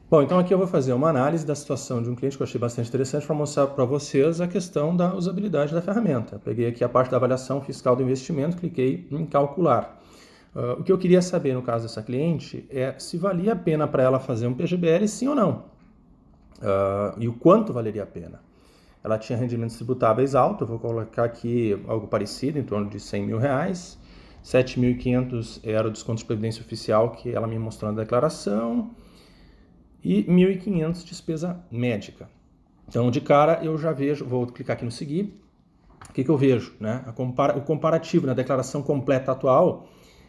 Bom, então aqui eu vou fazer uma análise da situação de um cliente que eu achei bastante interessante para mostrar para vocês a questão da usabilidade da ferramenta. Peguei aqui a parte da avaliação fiscal do investimento, cliquei em calcular. O que eu queria saber no caso dessa cliente é se valia a pena para ela fazer um PGBL, sim ou não. E o quanto valeria a pena. Ela tinha rendimentos tributáveis altos, eu vou colocar aqui algo parecido, em torno de R$100 mil. 7.500 era o desconto de previdência oficial que ela me mostrou na declaração e 1.500 despesa médica. Então, de cara, eu já vejo, vou clicar aqui no seguir, o que eu vejo? Né? O comparativo na declaração completa atual,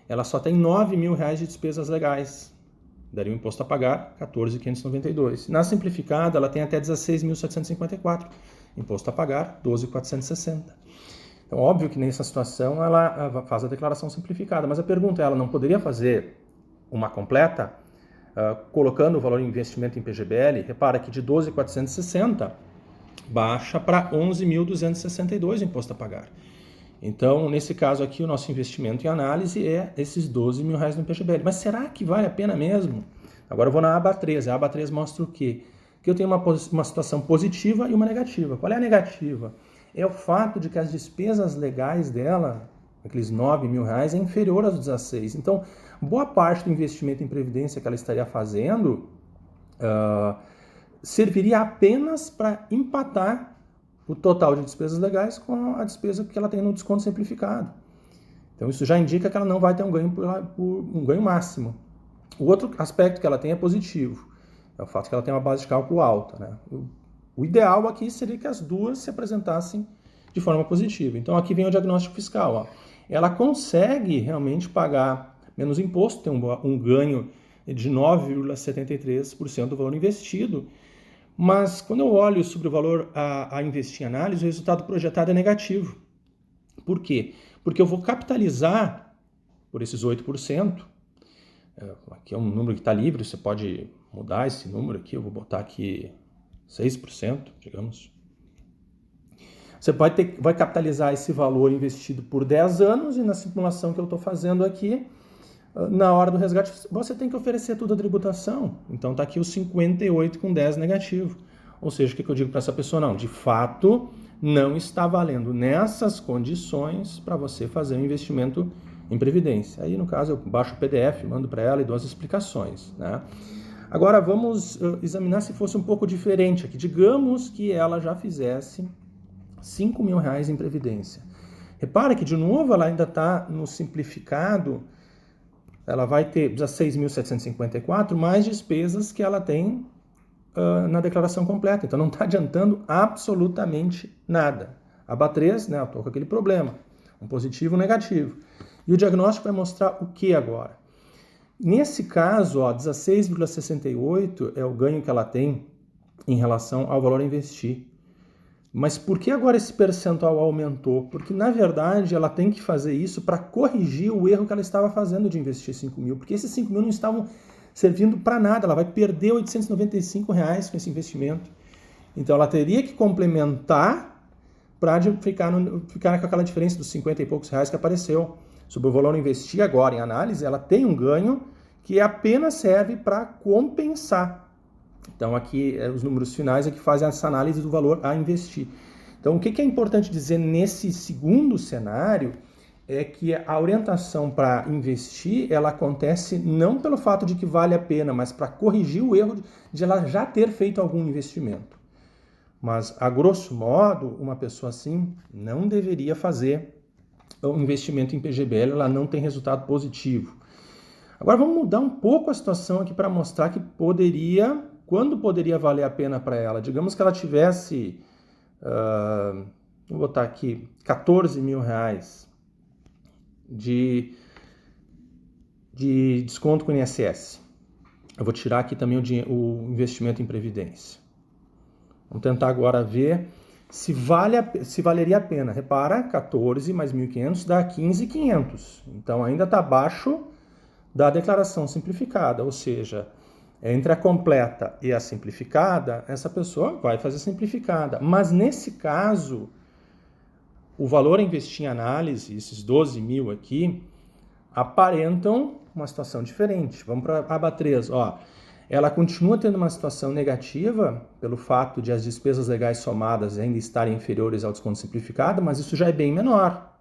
ela só tem R$9 mil de despesas legais. Daria o imposto a pagar, 14.592. Na simplificada, ela tem até 16.754. Imposto a pagar, 12.460. Então, óbvio que nessa situação ela faz a declaração simplificada, mas a pergunta é, ela não poderia fazer uma completa, colocando o valor em investimento em PGBL? Repara que de 12.460 baixa para 11.262 imposto a pagar. Então, nesse caso aqui, o nosso investimento em análise é esses R$12 mil no PGBL. Mas será que vale a pena mesmo? Agora eu vou na aba 3. A aba 3 mostra o quê? Que eu tenho uma situação positiva e uma negativa. Qual é a negativa? É o fato de que as despesas legais dela, aqueles R$9 mil, é inferior aos 16. Então, boa parte do investimento em previdência que ela estaria fazendo serviria apenas para empatar o total de despesas legais com a despesa que ela tem no desconto simplificado. Então isso já indica que ela não vai ter um ganho máximo. O outro aspecto que ela tem é positivo, é o fato que ela tem uma base de cálculo alta. Né? O ideal aqui seria que as duas se apresentassem de forma positiva. Então aqui vem o diagnóstico fiscal. Ó. Ela consegue realmente pagar menos imposto, tem um ganho de 9,73% do valor investido, mas quando eu olho sobre o valor a investir em análise, o resultado projetado é negativo. Por quê? Porque eu vou capitalizar por esses 8%. Aqui é um número que está livre, você pode mudar esse número aqui, eu vou botar aqui 6%, digamos. Você vai capitalizar esse valor investido por 10 anos e na simulação que eu estou fazendo aqui, na hora do resgate, você tem que oferecer tudo a tributação. Então está aqui o 58 com 10 negativo. Ou seja, o que eu digo para essa pessoa? Não, de fato, não está valendo nessas condições para você fazer um investimento em previdência. Aí, no caso, eu baixo o PDF, mando para ela e dou as explicações. Né? Agora, vamos examinar se fosse um pouco diferente aqui. Digamos que ela já fizesse R$5 mil em previdência. Repara que, de novo, ela ainda está no simplificado. Ela vai ter 16.754 mais despesas que ela tem na declaração completa. Então, não está adiantando absolutamente nada. Aba 3, né, eu estou com aquele problema. Um positivo e um negativo. E o diagnóstico vai mostrar o que agora? Nesse caso, 16,68 é o ganho que ela tem em relação ao valor a investir. Mas por que agora esse percentual aumentou? Porque, na verdade, ela tem que fazer isso para corrigir o erro que ela estava fazendo de investir 5 mil. Porque esses 5 mil não estavam servindo para nada. Ela vai perder R$ 895 com esse investimento. Então, ela teria que complementar para ficar com aquela diferença dos 50 e poucos reais que apareceu. Sobre o valor a investir agora em análise, ela tem um ganho que apenas serve para compensar. Então, aqui, os números finais é que fazem essa análise do valor a investir. Então, o que é importante dizer nesse segundo cenário é que a orientação para investir, ela acontece não pelo fato de que vale a pena, mas para corrigir o erro de ela já ter feito algum investimento. Mas, a grosso modo, uma pessoa assim não deveria fazer um investimento em PGBL, ela não tem resultado positivo. Agora, vamos mudar um pouco a situação aqui para mostrar que quando poderia valer a pena para ela? Digamos que ela tivesse, vou botar aqui, R$14 mil de desconto com o INSS. Eu vou tirar aqui também o investimento em previdência. Vamos tentar agora ver se valeria a pena. Repara, 14 mais 1.500 dá 15.500. Então ainda está abaixo da declaração simplificada, ou seja, entre a completa e a simplificada, essa pessoa vai fazer simplificada. Mas nesse caso, o valor a investir em análise, esses 12 mil aqui, aparentam uma situação diferente. Vamos para a aba 3. ela continua tendo uma situação negativa pelo fato de as despesas legais somadas ainda estarem inferiores ao desconto simplificado, mas isso já é bem menor.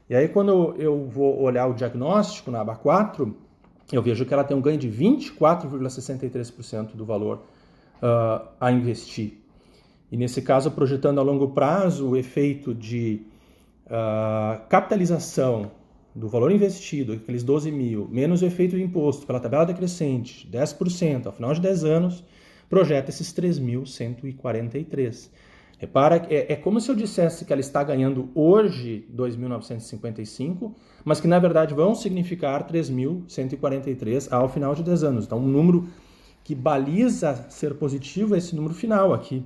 E aí, quando eu vou olhar o diagnóstico na aba 4, eu vejo que ela tem um ganho de 24,63% do valor a investir. E nesse caso, projetando a longo prazo, o efeito de capitalização do valor investido, aqueles 12 mil, menos o efeito do imposto pela tabela decrescente, 10%, ao final de 10 anos, projeta esses 3.143. Repara, é como se eu dissesse que ela está ganhando hoje 2.955, mas que na verdade vão significar 3.143 ao final de 10 anos. Então, um número que baliza ser positivo é esse número final aqui.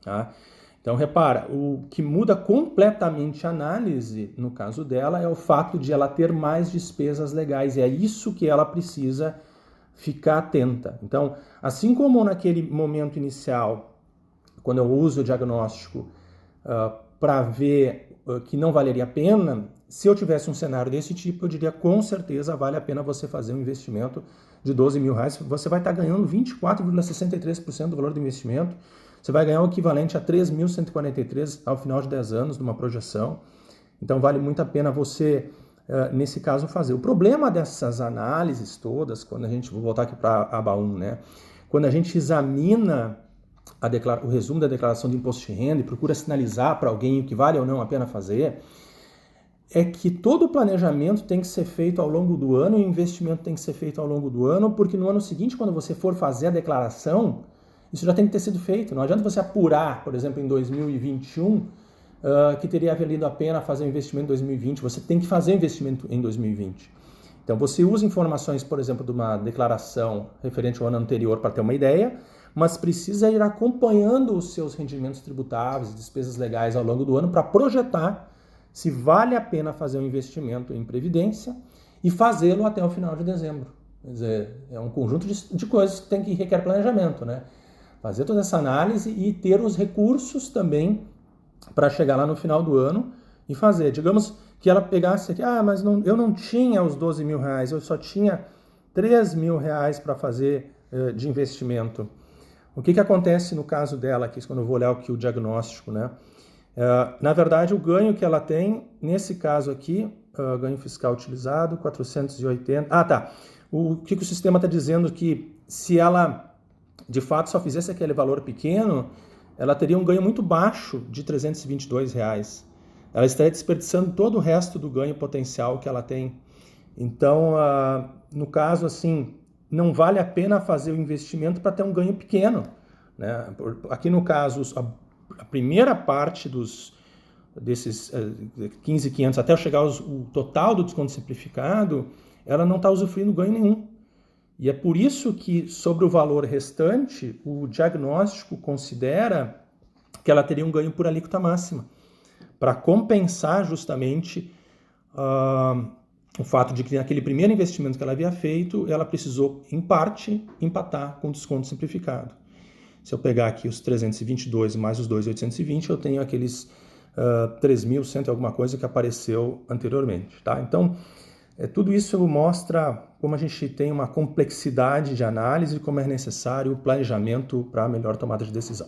Tá? Então, repara, o que muda completamente a análise, no caso dela, é o fato de ela ter mais despesas legais. E é isso que ela precisa ficar atenta. Então, assim como naquele momento inicial, quando eu uso o diagnóstico para ver que não valeria a pena, se eu tivesse um cenário desse tipo, eu diria com certeza vale a pena você fazer um investimento de 12 mil reais. Você vai estar ganhando 24,63% do valor do investimento. Você vai ganhar o equivalente a 3.143 ao final de 10 anos, numa projeção. Então, vale muito a pena você, nesse caso, fazer. O problema dessas análises todas, quando a gente, vou voltar aqui para a aba 1, né? Quando a gente examina o resumo da declaração de imposto de renda e procura sinalizar para alguém o que vale ou não a pena fazer, é que todo o planejamento tem que ser feito ao longo do ano e o investimento tem que ser feito ao longo do ano, porque no ano seguinte, quando você for fazer a declaração, isso já tem que ter sido feito. Não adianta você apurar, por exemplo, em 2021, que teria valido a pena fazer o investimento em 2020. Você tem que fazer o investimento em 2020. Então, você usa informações, por exemplo, de uma declaração referente ao ano anterior para ter uma ideia, mas precisa ir acompanhando os seus rendimentos tributáveis e despesas legais ao longo do ano para projetar se vale a pena fazer um investimento em previdência e fazê-lo até o final de dezembro. Quer dizer, é um conjunto de coisas que requer planejamento, né? Fazer toda essa análise e ter os recursos também para chegar lá no final do ano e fazer. Digamos que ela pegasse aqui, mas eu não tinha os 12 mil reais, eu só tinha 3 mil reais para fazer de investimento. O que acontece no caso dela aqui, quando eu vou olhar aqui o diagnóstico, né? Na verdade, o ganho que ela tem, nesse caso aqui, ganho fiscal utilizado, 480... O que o sistema está dizendo que se ela de fato só fizesse aquele valor pequeno, ela teria um ganho muito baixo de R$ 322. Ela estaria desperdiçando todo o resto do ganho potencial que ela tem. Então, no caso, assim, não vale a pena fazer o investimento para ter um ganho pequeno, né? Aqui no caso, a primeira parte desses 15.500 até chegar ao total do desconto simplificado, ela não está usufruindo ganho nenhum. E é por isso que, sobre o valor restante, o diagnóstico considera que ela teria um ganho por alíquota máxima, para compensar justamente o fato de que naquele primeiro investimento que ela havia feito, ela precisou, em parte, empatar com o desconto simplificado. Se eu pegar aqui os 322 mais os 2.820, eu tenho aqueles 3.100 e alguma coisa que apareceu anteriormente. Tá? Então, tudo isso mostra como a gente tem uma complexidade de análise e como é necessário o planejamento para a melhor tomada de decisão.